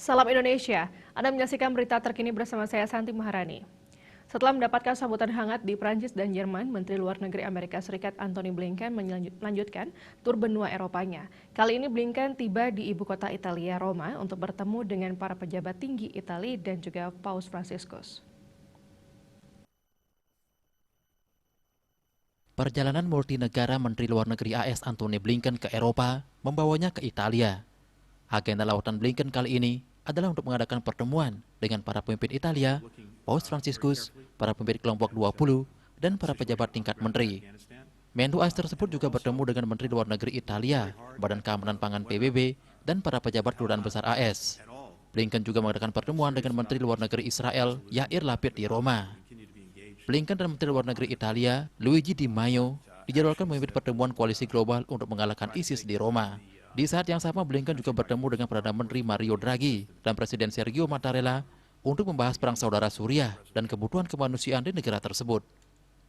Salam Indonesia, Anda menyaksikan berita terkini bersama saya Santi Maharani. Setelah mendapatkan sambutan hangat di Prancis dan Jerman, Menteri Luar Negeri Amerika Serikat Antony Blinken melanjutkan tur benua Eropanya. Kali ini Blinken tiba di ibu kota Italia, Roma, untuk bertemu dengan para pejabat tinggi Italia dan juga Paus Fransiskus. Perjalanan multinegara Menteri Luar Negeri AS Antony Blinken ke Eropa membawanya ke Italia. Agenda lautan Blinken kali ini adalah untuk mengadakan pertemuan dengan para pemimpin Italia, Paus Fransiskus, para pemimpin kelompok 20, dan para pejabat tingkat menteri. Menlu AS tersebut juga bertemu dengan Menteri Luar Negeri Italia, Badan Keamanan Pangan PBB, dan para pejabat kedutaan besar AS. Blinken juga mengadakan pertemuan dengan Menteri Luar Negeri Israel, Yair Lapid di Roma. Blinken dan Menteri Luar Negeri Italia, Luigi Di Maio, dijadwalkan memimpin pertemuan koalisi global untuk mengalahkan ISIS di Roma. Di saat yang sama, Blinken juga bertemu dengan Perdana Menteri Mario Draghi dan Presiden Sergio Mattarella untuk membahas perang saudara Suriah dan kebutuhan kemanusiaan di negara tersebut.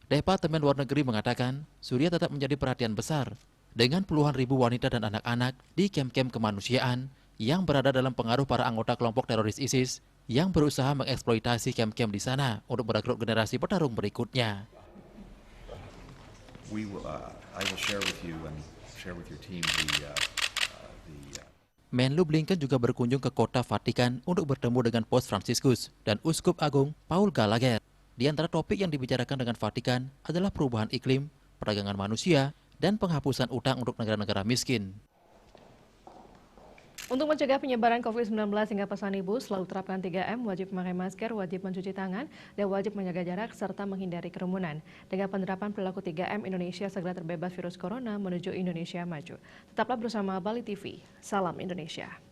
Departemen Luar Negeri mengatakan, Suriah tetap menjadi perhatian besar dengan puluhan ribu wanita dan anak-anak di kem-kem kemanusiaan yang berada dalam pengaruh para anggota kelompok teroris ISIS yang berusaha mengeksploitasi kem-kem di sana untuk merekrut generasi petarung berikutnya. I will share with you and share with your team Menlu Blinken juga berkunjung ke kota Vatikan untuk bertemu dengan Paus Fransiskus dan Uskup Agung Paul Gallagher. Di antara topik yang dibicarakan dengan Vatikan adalah perubahan iklim, perdagangan manusia, dan penghapusan utang untuk negara-negara miskin. Untuk mencegah penyebaran COVID-19 hingga pesan ibu, selalu terapkan 3M, wajib memakai masker, wajib mencuci tangan, dan wajib menjaga jarak serta menghindari kerumunan. Dengan penerapan perilaku 3M, Indonesia segera terbebas virus corona menuju Indonesia maju. Tetaplah bersama Bali TV. Salam Indonesia.